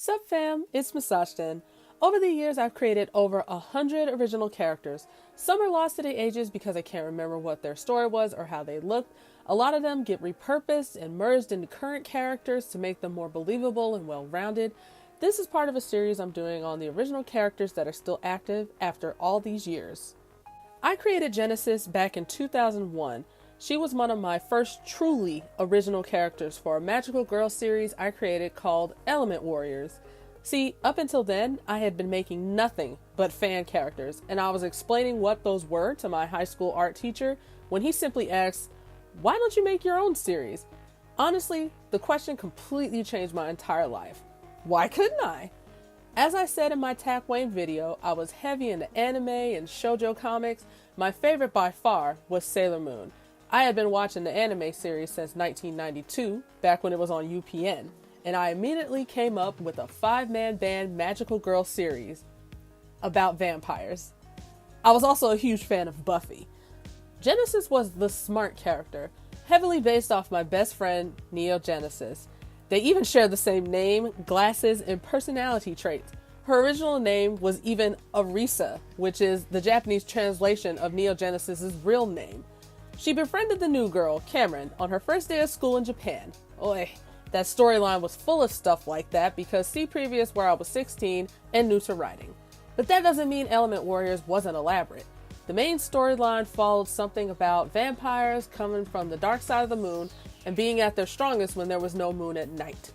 Sup fam, it's Musashden. Over the years, I've created over 100 original characters. Some are lost to the ages because I can't remember what their story was or how they looked. A lot of them get repurposed and merged into current characters to make them more believable and well-rounded. This is part of a series I'm doing on the original characters that are still active after all these years. I created Genesis back in 2001. She was one of my first truly original characters for a magical girl series I created called Element Warriors. See, up until then, I had been making nothing but fan characters, and I was explaining what those were to my high school art teacher when he simply asked, "Why don't you make your own series?" Honestly, the question completely changed my entire life. Why couldn't I? As I said in my Tak Wayne video, I was heavy into anime and shoujo comics. My favorite by far was Sailor Moon. I had been watching the anime series since 1992, back when it was on UPN, and I immediately came up with a 5-man band magical girl series about vampires. I was also a huge fan of Buffy. Genesis was the smart character, heavily based off my best friend, Neo Genesis. They even share the same name, glasses, and personality traits. Her original name was even Arisa, which is the Japanese translation of Neo Genesis's real name. She befriended the new girl, Cameron, on her first day of school in Japan. Oy, that storyline was full of stuff like that because see previous where I was 16 and new to writing. But that doesn't mean Element Warriors wasn't elaborate. The main storyline followed something about vampires coming from the dark side of the moon and being at their strongest when there was no moon at night.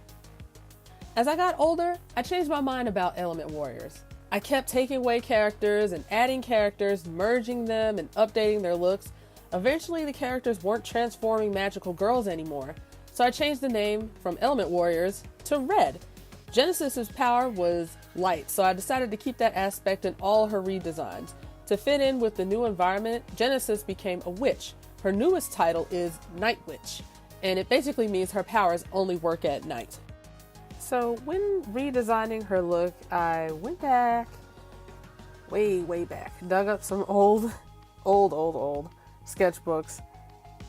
As I got older, I changed my mind about Element Warriors. I kept taking away characters and adding characters, merging them and updating their looks. Eventually, the characters weren't transforming magical girls anymore, so I changed the name from Element Warriors to Red. Genesis's power was light, so I decided to keep that aspect in all her redesigns. To fit in with the new environment, Genesis became a witch. Her newest title is Night Witch, and it basically means her powers only work at night. So when redesigning her look, I went back, way back, dug up some old sketchbooks,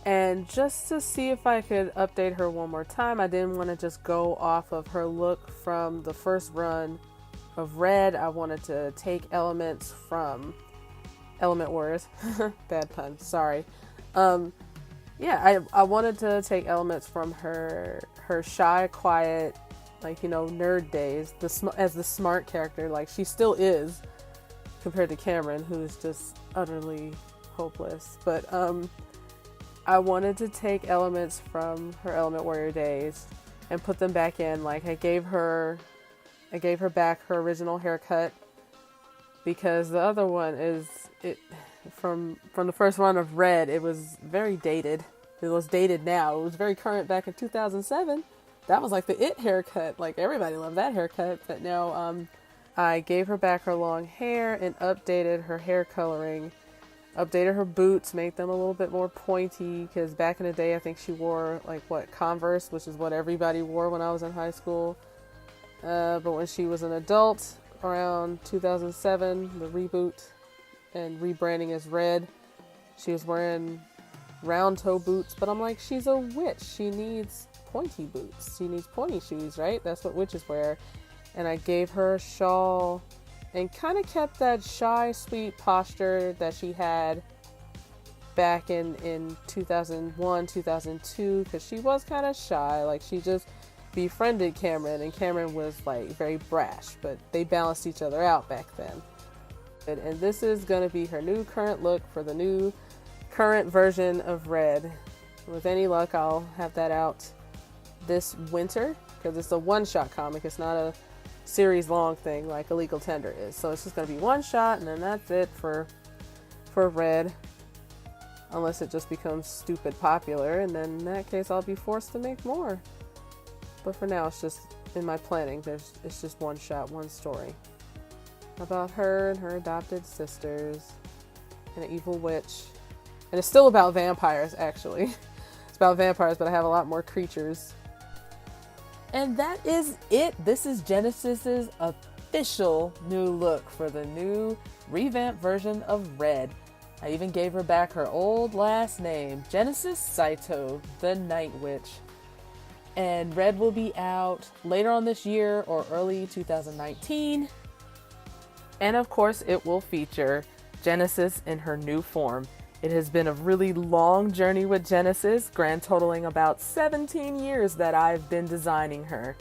and just to see if I could update her one more time. I didn't want to just go off of her look from the first run of Red. I wanted to take elements from Element Warriors. Bad pun, sorry. I wanted to take elements from her shy, quiet, nerd days, as the smart character, like she still is, compared to Cameron, who's just utterly hopeless. But I wanted to take elements from her Element Warrior days and put them back in. Like I gave her back her original haircut because the other one from the first one of Red, it was very dated. It was dated now. It was very current back in 2007. That was like the it haircut. Like everybody loved that haircut. But now I gave her back her long hair and updated her hair coloring. Updated her boots, made them a little bit more pointy, because back in the day I think she wore Converse, which is what everybody wore when I was in high school. But when she was an adult, around 2007, the reboot and rebranding as Red, she was wearing round toe boots. But I'm like, she's a witch. She needs pointy boots. She needs pointy shoes, right? That's what witches wear. And I gave her a shawl and kind of kept that shy, sweet posture that she had back in 2001, 2002, because she was kind of shy. Like, she just befriended Cameron, and Cameron was, very brash, but they balanced each other out back then. And this is going to be her new current look for the new current version of Red. With any luck, I'll have that out this winter, because it's a one-shot comic. It's not a series long thing like A Legal Tender is. So it's just going to be one shot, and then that's it for Red. Unless it just becomes stupid popular, and then in that case I'll be forced to make more. But for now, it's just in my planning. It's just one shot, one story about her and her adopted sisters and an evil witch. And it's still about vampires, actually. It's about vampires, but I have a lot more creatures. And that is it. This is Genesis's official new look for the new revamped version of Red. I even gave her back her old last name, Genesis Saito, the Night Witch. And Red will be out later on this year or early 2019. And of course, it will feature Genesis in her new form. It has been a really long journey with Genesis, grand totaling about 17 years that I've been designing her.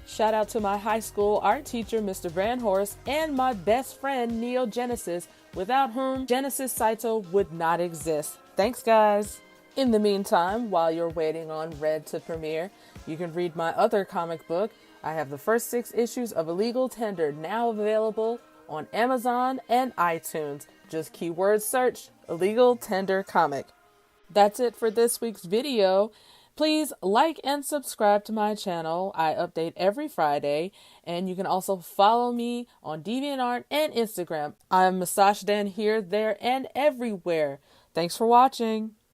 Shout out to my high school art teacher, Mr. Brandhorst, and my best friend, Neo Genesis, without whom Genesis Saito would not exist. Thanks, guys! In the meantime, while you're waiting on Red to premiere, you can read my other comic book. I have the first 6 issues of Illegal Tender now available on Amazon and iTunes. Just keyword search Illegal Tender Comic. That's it for this week's video. Please like and subscribe to my channel. I update every Friday, and you can also follow me on DeviantArt and Instagram. I'm Musashden here, there, and everywhere. Thanks for watching.